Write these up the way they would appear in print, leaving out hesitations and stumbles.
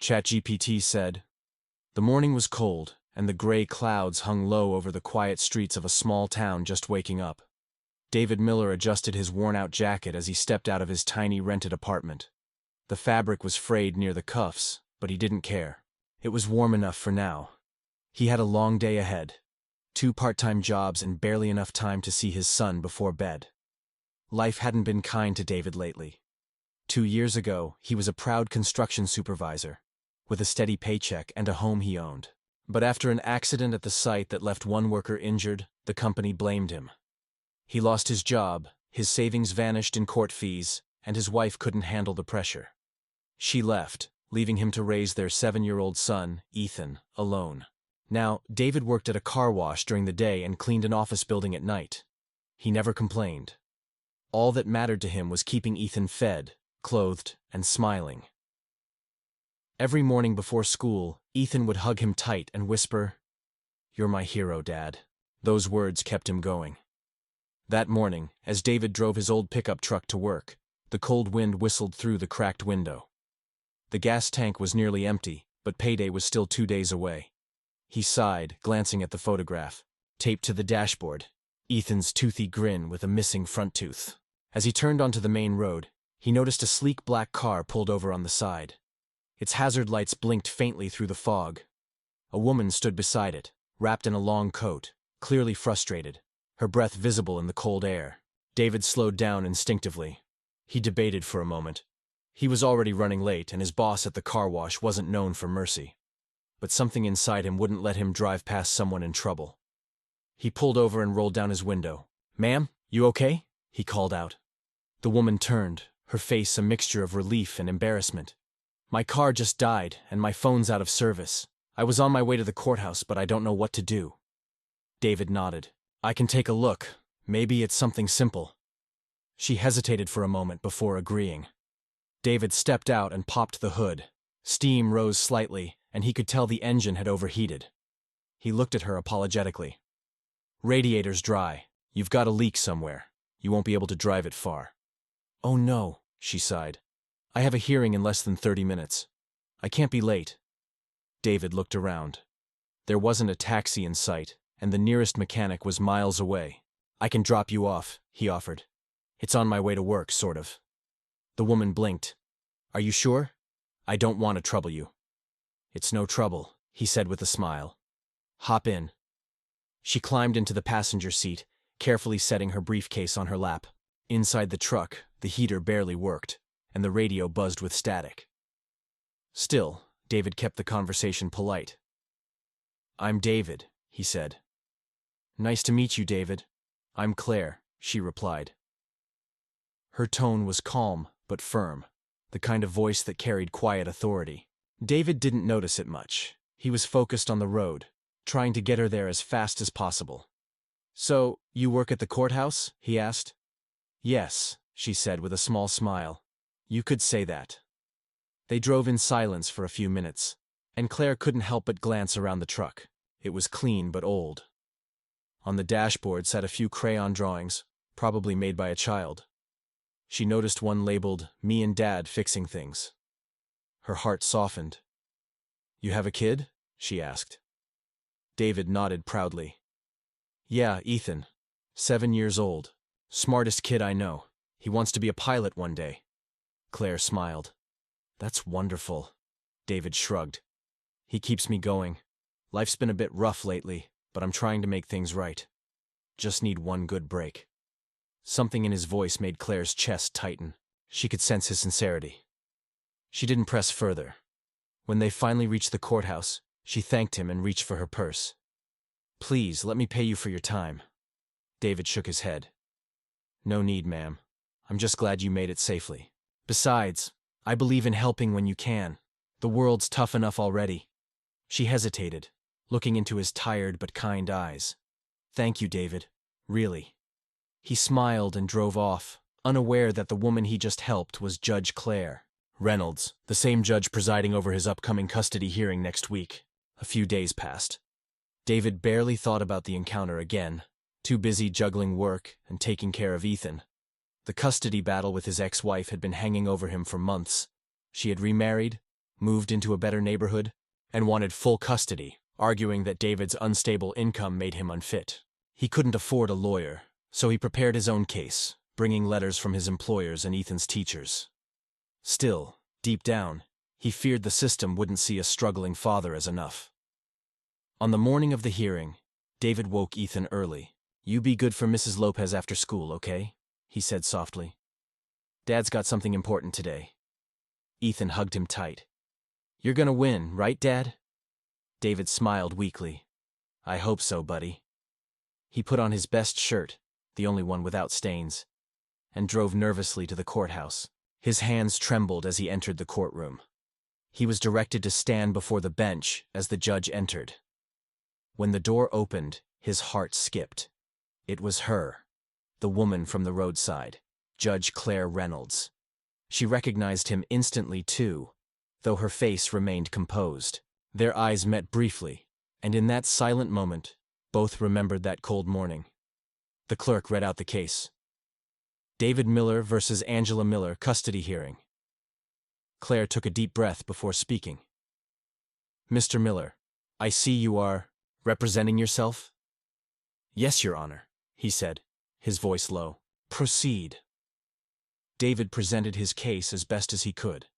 ChatGPT said. The morning was cold, and the gray clouds hung low over the quiet streets of a small town just waking up. David Miller adjusted his worn-out jacket as he stepped out of his tiny rented apartment. The fabric was frayed near the cuffs, but he didn't care. It was warm enough for now. He had a long day ahead. 2 part-time jobs and barely enough time to see his son before bed. Life hadn't been kind to David lately. 2 years ago, he was a proud construction supervisor, with a steady paycheck and a home he owned. But after an accident at the site that left one worker injured, the company blamed him. He lost his job, his savings vanished in court fees, and his wife couldn't handle the pressure. She left, leaving him to raise their 7-year-old son, Ethan, alone. Now, David worked at a car wash during the day and cleaned an office building at night. He never complained. All that mattered to him was keeping Ethan fed, clothed, and smiling. Every morning before school, Ethan would hug him tight and whisper, "You're my hero, Dad." Those words kept him going. That morning, as David drove his old pickup truck to work, the cold wind whistled through the cracked window. The gas tank was nearly empty, but payday was still 2 days away. He sighed, glancing at the photograph, taped to the dashboard, Ethan's toothy grin with a missing front tooth. As he turned onto the main road, he noticed a sleek black car pulled over on the side. Its hazard lights blinked faintly through the fog. A woman stood beside it, wrapped in a long coat, clearly frustrated, her breath visible in the cold air. David slowed down instinctively. He debated for a moment. He was already running late, and his boss at the car wash wasn't known for mercy. But something inside him wouldn't let him drive past someone in trouble. He pulled over and rolled down his window. "Ma'am, you okay?" he called out. The woman turned, her face a mixture of relief and embarrassment. "My car just died, and my phone's out of service. I was on my way to the courthouse, but I don't know what to do." David nodded. "I can take a look. Maybe it's something simple." She hesitated for a moment before agreeing. David stepped out and popped the hood. Steam rose slightly, and he could tell the engine had overheated. He looked at her apologetically. "Radiator's dry. You've got a leak somewhere. You won't be able to drive it far." "Oh no," she sighed. "I have a hearing in less than 30 minutes. I can't be late." David looked around. There wasn't a taxi in sight, and the nearest mechanic was miles away. "I can drop you off," he offered. "It's on my way to work, sort of." The woman blinked. "Are you sure? I don't want to trouble you." "It's no trouble," he said with a smile. "Hop in." She climbed into the passenger seat, carefully setting her briefcase on her lap. Inside the truck, the heater barely worked, and the radio buzzed with static. Still, David kept the conversation polite. "I'm David," he said. "Nice to meet you, David. I'm Claire," she replied. Her tone was calm but firm, the kind of voice that carried quiet authority. David didn't notice it much. He was focused on the road, trying to get her there as fast as possible. "So, you work at the courthouse?" he asked. "Yes," she said with a small smile. "You could say that." They drove in silence for a few minutes, and Claire couldn't help but glance around the truck. It was clean but old. On the dashboard sat a few crayon drawings, probably made by a child. She noticed one labeled, "Me and Dad Fixing Things." Her heart softened. "You have a kid?" she asked. David nodded proudly. "Yeah, Ethan. 7 years old. Smartest kid I know. He wants to be a pilot one day." Claire smiled. "That's wonderful." David shrugged. "He keeps me going. Life's been a bit rough lately, but I'm trying to make things right. Just need one good break." Something in his voice made Claire's chest tighten. She could sense his sincerity. She didn't press further. When they finally reached the courthouse, she thanked him and reached for her purse. "Please, let me pay you for your time." David shook his head. "No need, ma'am. I'm just glad you made it safely. Besides, I believe in helping when you can. The world's tough enough already." She hesitated, looking into his tired but kind eyes. "Thank you, David. Really." He smiled and drove off, unaware that the woman he just helped was Judge Claire Reynolds, the same judge presiding over his upcoming custody hearing next week. A few days passed. David barely thought about the encounter again, too busy juggling work and taking care of Ethan. The custody battle with his ex-wife had been hanging over him for months. She had remarried, moved into a better neighborhood, and wanted full custody, arguing that David's unstable income made him unfit. He couldn't afford a lawyer, so he prepared his own case, bringing letters from his employers and Ethan's teachers. Still, deep down, he feared the system wouldn't see a struggling father as enough. On the morning of the hearing, David woke Ethan early. "You be good for Mrs. Lopez after school, okay?" he said softly. "Dad's got something important today." Ethan hugged him tight. "You're gonna win, right, Dad?" David smiled weakly. "I hope so, buddy." He put on his best shirt, the only one without stains, and drove nervously to the courthouse. His hands trembled as he entered the courtroom. He was directed to stand before the bench as the judge entered. When the door opened, his heart skipped. It was her, the woman from the roadside, Judge Claire Reynolds. She recognized him instantly, too, though her face remained composed. Their eyes met briefly, and in that silent moment, both remembered that cold morning. The clerk read out the case. David Miller versus Angela Miller, custody hearing. Claire took a deep breath before speaking. "Mr. Miller, I see you are representing yourself?" "Yes, Your Honor," he said, his voice low. "Proceed." David presented his case as best as he could.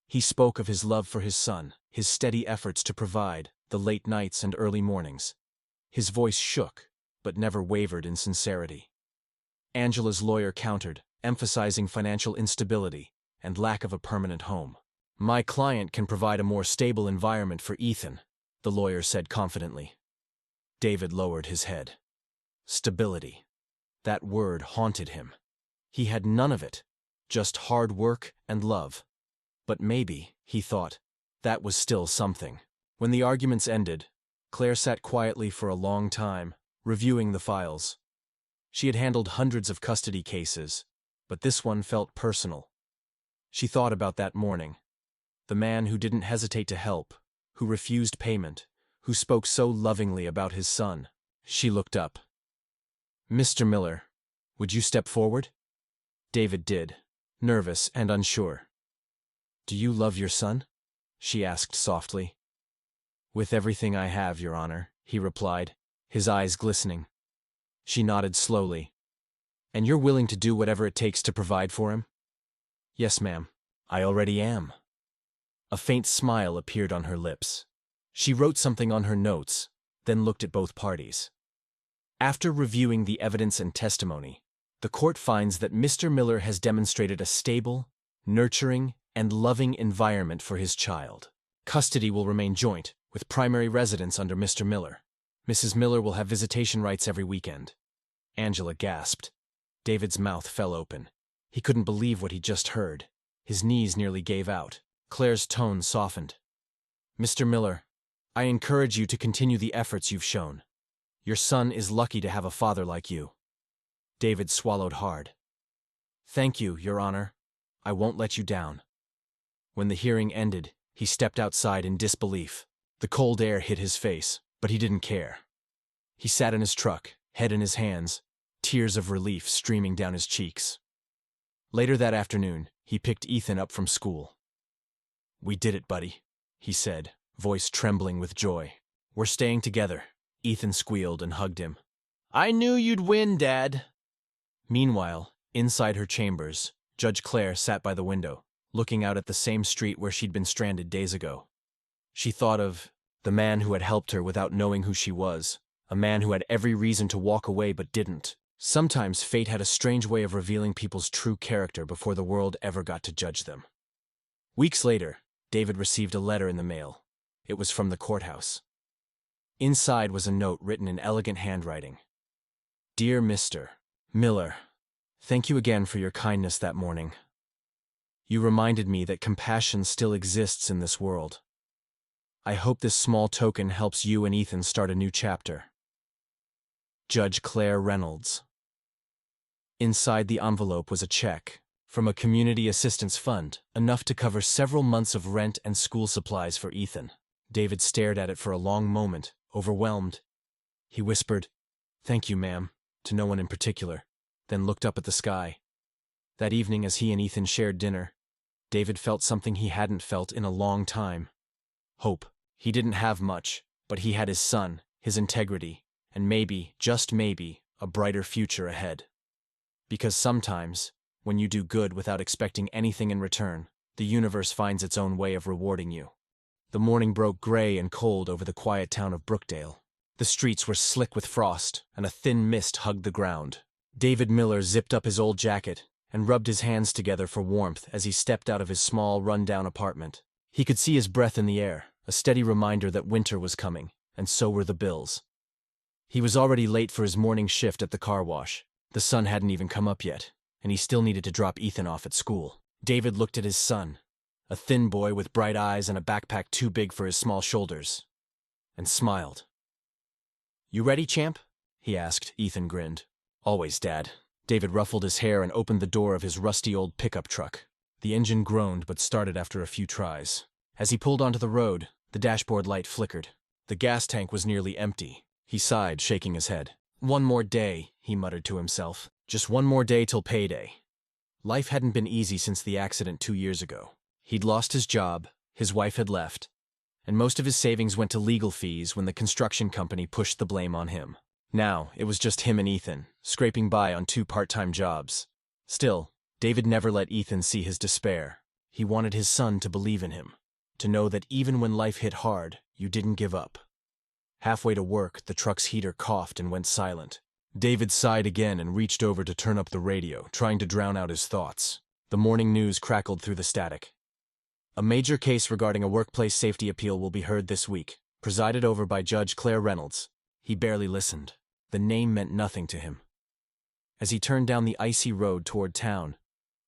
He spoke of his love for his son, his steady efforts to provide, the late nights and early mornings. His voice shook, but never wavered in sincerity. Angela's lawyer countered, emphasizing financial instability and lack of a permanent home. "My client can provide a more stable environment for Ethan," the lawyer said confidently. David lowered his head. Stability. That word haunted him. He had none of it, just hard work and love. But maybe, he thought, that was still something. When the arguments ended, Claire sat quietly for a long time, reviewing the files. She had handled hundreds of custody cases, but this one felt personal. She thought about that morning. The man who didn't hesitate to help, who refused payment, who spoke so lovingly about his son. She looked up. "Mr. Miller, would you step forward?" David did, nervous and unsure. "Do you love your son?" she asked softly. "With everything I have, Your Honor," he replied, his eyes glistening. She nodded slowly. "And you're willing to do whatever it takes to provide for him?" "Yes, ma'am. I already am." A faint smile appeared on her lips. She wrote something on her notes, then looked at both parties. After reviewing the evidence and testimony, the court finds that Mr. Miller has demonstrated a stable, nurturing, and loving environment for his child. Custody will remain joint, with primary residence under Mr. Miller. Mrs. Miller will have visitation rights every weekend. Angela gasped. David's mouth fell open. He couldn't believe what he just heard. His knees nearly gave out. Claire's tone softened. "Mr. Miller, I encourage you to continue the efforts you've shown. Your son is lucky to have a father like you." David swallowed hard. "Thank you, Your Honor. I won't let you down." When the hearing ended, he stepped outside in disbelief. The cold air hit his face, but he didn't care. He sat in his truck, head in his hands, tears of relief streaming down his cheeks. Later that afternoon, he picked Ethan up from school. "We did it, buddy," he said, voice trembling with joy. "We're staying together." Ethan squealed and hugged him. "I knew you'd win, Dad." Meanwhile, inside her chambers, Judge Claire sat by the window, looking out at the same street where she'd been stranded days ago. She thought of the man who had helped her without knowing who she was, a man who had every reason to walk away but didn't. Sometimes fate had a strange way of revealing people's true character before the world ever got to judge them. Weeks later, David received a letter in the mail. It was from the courthouse. Inside was a note written in elegant handwriting. "Dear Mr. Miller, thank you again for your kindness that morning. You reminded me that compassion still exists in this world. I hope this small token helps you and Ethan start a new chapter. Judge Claire Reynolds." Inside the envelope was a check from a community assistance fund, enough to cover several months of rent and school supplies for Ethan. David stared at it for a long moment, overwhelmed. He whispered, "Thank you, ma'am," to no one in particular, then looked up at the sky. That evening, as he and Ethan shared dinner, David felt something he hadn't felt in a long time. Hope. He didn't have much, but he had his son, his integrity, and maybe, just maybe, a brighter future ahead. Because sometimes, when you do good without expecting anything in return, the universe finds its own way of rewarding you. The morning broke gray and cold over the quiet town of Brookdale. The streets were slick with frost, and a thin mist hugged the ground. David Miller zipped up his old jacket and rubbed his hands together for warmth as he stepped out of his small, run-down apartment. He could see his breath in the air, a steady reminder that winter was coming, and so were the bills. He was already late for his morning shift at the car wash. The sun hadn't even come up yet, and he still needed to drop Ethan off at school. David looked at his son, a thin boy with bright eyes and a backpack too big for his small shoulders, and smiled. "You ready, champ?" he asked. Ethan grinned. "Always, Dad." David ruffled his hair and opened the door of his rusty old pickup truck. The engine groaned but started after a few tries. As he pulled onto the road, the dashboard light flickered. The gas tank was nearly empty. He sighed, shaking his head. One more day, he muttered to himself. Just one more day till payday. Life hadn't been easy since the accident 2 years ago. He'd lost his job, his wife had left, and most of his savings went to legal fees when the construction company pushed the blame on him. Now, it was just him and Ethan, scraping by on 2 part-time jobs. Still, David never let Ethan see his despair. He wanted his son to believe in him, to know that even when life hit hard, you didn't give up. Halfway to work, the truck's heater coughed and went silent. David sighed again and reached over to turn up the radio, trying to drown out his thoughts. The morning news crackled through the static. A major case regarding a workplace safety appeal will be heard this week, presided over by Judge Claire Reynolds. He barely listened. The name meant nothing to him. As he turned down the icy road toward town,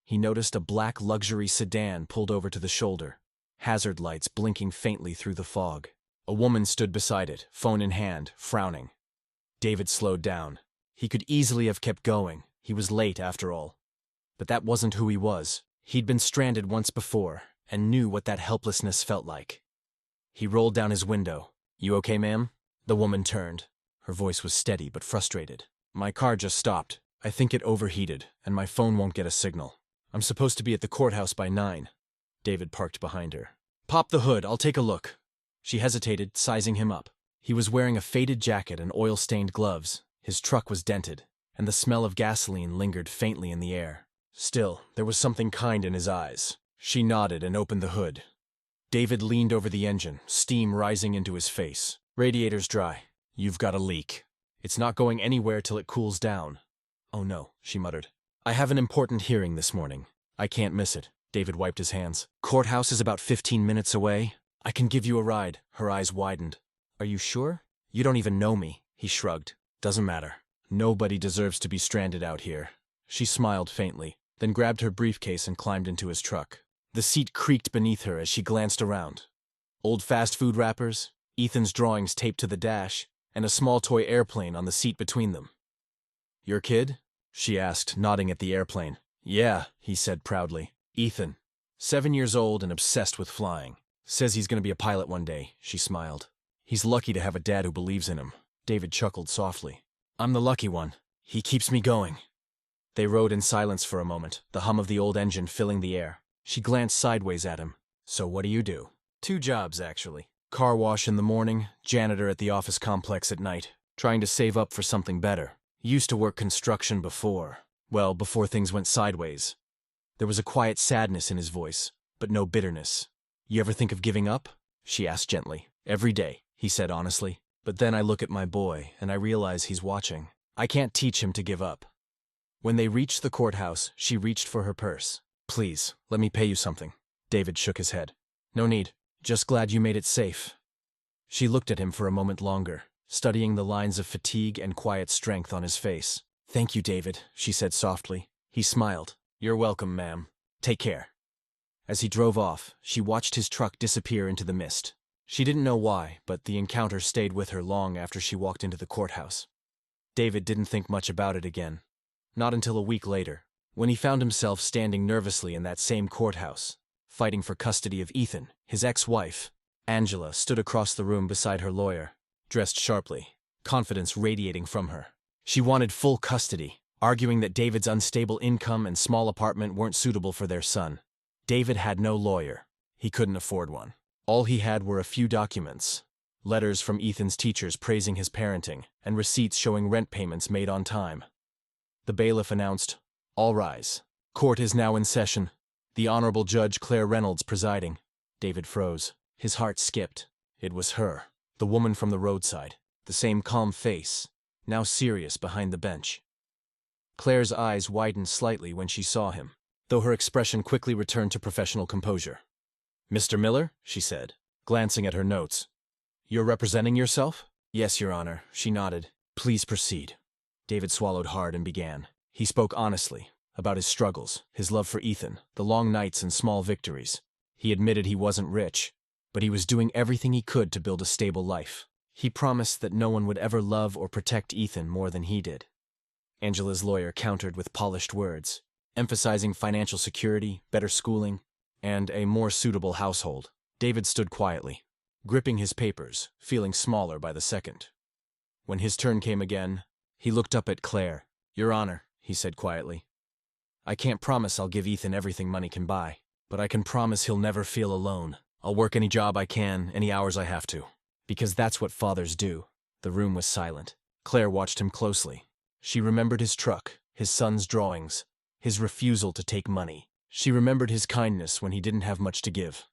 he noticed a black luxury sedan pulled over to the shoulder, hazard lights blinking faintly through the fog. A woman stood beside it, phone in hand, frowning. David slowed down. He could easily have kept going. He was late, after all. But that wasn't who he was. He'd been stranded once before, and knew what that helplessness felt like. He rolled down his window. "You okay, ma'am?" The woman turned. Her voice was steady but frustrated. "My car just stopped. I think it overheated, and my phone won't get a signal. I'm supposed to be at the courthouse by 9. David parked behind her. "Pop the hood, I'll take a look." She hesitated, sizing him up. He was wearing a faded jacket and oil-stained gloves. His truck was dented, and the smell of gasoline lingered faintly in the air. Still, there was something kind in his eyes. She nodded and opened the hood. David leaned over the engine, steam rising into his face. "Radiator's dry. You've got a leak. It's not going anywhere till it cools down." "Oh no," she muttered. "I have an important hearing this morning. I can't miss it." David wiped his hands. "Courthouse is about 15 minutes away. I can give you a ride." Her eyes widened. "Are you sure? You don't even know me." He shrugged. "Doesn't matter. Nobody deserves to be stranded out here." She smiled faintly, then grabbed her briefcase and climbed into his truck. The seat creaked beneath her as she glanced around. Old fast food wrappers, Ethan's drawings taped to the dash, and a small toy airplane on the seat between them. "Your kid?" she asked, nodding at the airplane. "Yeah," he said proudly. "Ethan. 7 years old and obsessed with flying. Says he's going to be a pilot one day." She smiled. "He's lucky to have a dad who believes in him." David chuckled softly. "I'm the lucky one. He keeps me going." They rode in silence for a moment, the hum of the old engine filling the air. She glanced sideways at him. "So what do you do?" "2 jobs, actually. Car wash in the morning, janitor at the office complex at night. Trying to save up for something better. Used to work construction before. Well, before things went sideways." There was a quiet sadness in his voice, but no bitterness. "You ever think of giving up?" she asked gently. "Every day," he said honestly. "But then I look at my boy, and I realize he's watching. I can't teach him to give up." When they reached the courthouse, she reached for her purse. "Please, let me pay you something." David shook his head. "No need. Just glad you made it safe." She looked at him for a moment longer, studying the lines of fatigue and quiet strength on his face. "Thank you, David," she said softly. He smiled. "You're welcome, ma'am. Take care." As he drove off, she watched his truck disappear into the mist. She didn't know why, but the encounter stayed with her long after she walked into the courthouse. David didn't think much about it again. Not until a week later, when he found himself standing nervously in that same courthouse, fighting for custody of Ethan. His ex-wife, Angela, stood across the room beside her lawyer, dressed sharply, confidence radiating from her. She wanted full custody, arguing that David's unstable income and small apartment weren't suitable for their son. David had no lawyer. He couldn't afford one. All he had were a few documents. Letters from Ethan's teachers praising his parenting, and receipts showing rent payments made on time. The bailiff announced, "All rise. Court is now in session. The Honorable Judge Claire Reynolds presiding." David froze. His heart skipped. It was her, the woman from the roadside, the same calm face, now serious behind the bench. Claire's eyes widened slightly when she saw him, though her expression quickly returned to professional composure. "Mr. Miller," she said, glancing at her notes. "You're representing yourself?" "Yes, Your Honor," she nodded. "Please proceed." David swallowed hard and began. He spoke honestly, about his struggles, his love for Ethan, the long nights and small victories. He admitted he wasn't rich, but he was doing everything he could to build a stable life. He promised that no one would ever love or protect Ethan more than he did. Angela's lawyer countered with polished words, emphasizing financial security, better schooling, and a more suitable household. David stood quietly, gripping his papers, feeling smaller by the second. When his turn came again, he looked up at Claire. "Your Honor," he said quietly, "I can't promise I'll give Ethan everything money can buy, but I can promise he'll never feel alone. I'll work any job I can, any hours I have to, because that's what fathers do." The room was silent. Claire watched him closely. She remembered his truck, his son's drawings, his refusal to take money. She remembered his kindness when he didn't have much to give.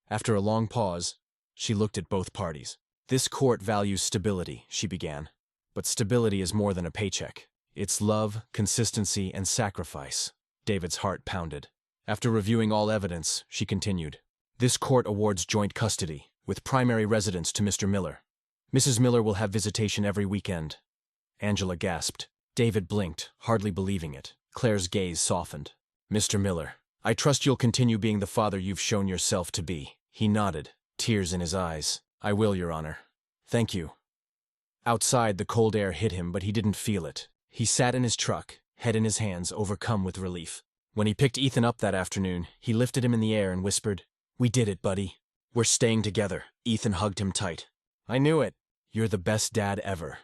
After a long pause, she looked at both parties. "This court values stability," she began. "But stability is more than a paycheck. It's love, consistency, and sacrifice." David's heart pounded. After reviewing all evidence, she continued. "This court awards joint custody, with primary residence to Mr. Miller. Mrs. Miller will have visitation every weekend." Angela gasped. David blinked, hardly believing it. Claire's gaze softened. "Mr. Miller, I trust you'll continue being the father you've shown yourself to be." He nodded, tears in his eyes. "I will, Your Honor. Thank you." Outside, the cold air hit him, but he didn't feel it. He sat in his truck, head in his hands, overcome with relief. When he picked Ethan up that afternoon, he lifted him in the air and whispered, "We did it, buddy. We're staying together." Ethan hugged him tight. "I knew it. You're the best dad ever."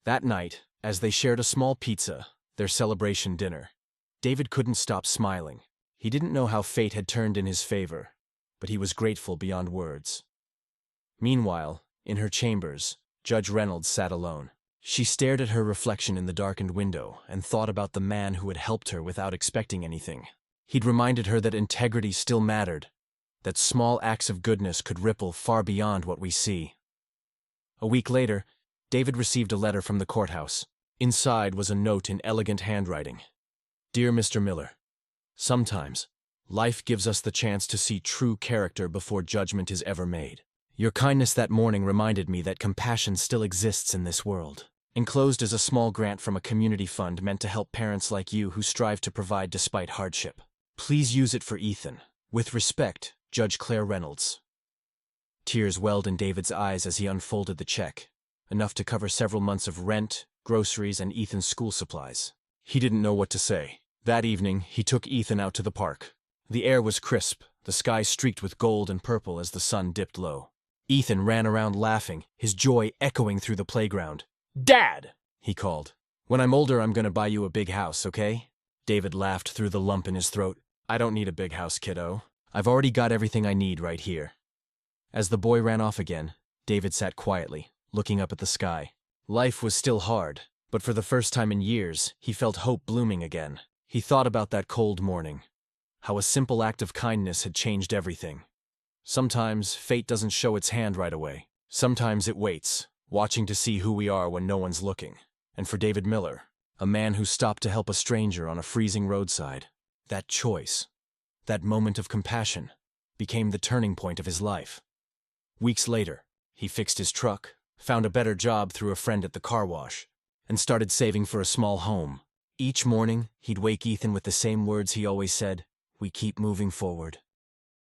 That night, as they shared a small pizza, their celebration dinner, David couldn't stop smiling. He didn't know how fate had turned in his favor, but he was grateful beyond words. Meanwhile, in her chambers, Judge Reynolds sat alone. She stared at her reflection in the darkened window and thought about the man who had helped her without expecting anything. He'd reminded her that integrity still mattered, that small acts of goodness could ripple far beyond what we see. A week later, David received a letter from the courthouse. Inside was a note in elegant handwriting. "Dear Mr. Miller, sometimes, life gives us the chance to see true character before judgment is ever made. Your kindness that morning reminded me that compassion still exists in this world." Enclosed is a small grant from a community fund meant to help parents like you who strive to provide despite hardship. Please use it for Ethan. With respect, Judge Claire Reynolds. Tears welled in David's eyes as he unfolded the check, enough to cover several months of rent, groceries, and Ethan's school supplies. He didn't know what to say. That evening, he took Ethan out to the park. The air was crisp, the sky streaked with gold and purple as the sun dipped low. Ethan ran around laughing, his joy echoing through the playground. "Dad!" he called. "When I'm older, I'm gonna buy you a big house, okay?" David laughed through the lump in his throat. "I don't need a big house, kiddo. I've already got everything I need right here." As the boy ran off again, David sat quietly, looking up at the sky. Life was still hard, but for the first time in years, he felt hope blooming again. He thought about that cold morning, how a simple act of kindness had changed everything. Sometimes fate doesn't show its hand right away. Sometimes it waits, watching to see who we are when no one's looking. And for David Miller, a man who stopped to help a stranger on a freezing roadside, that choice, that moment of compassion, became the turning point of his life. Weeks later, he fixed his truck, found a better job through a friend at the car wash, and started saving for a small home. Each morning, he'd wake Ethan with the same words he always said, "We keep moving forward."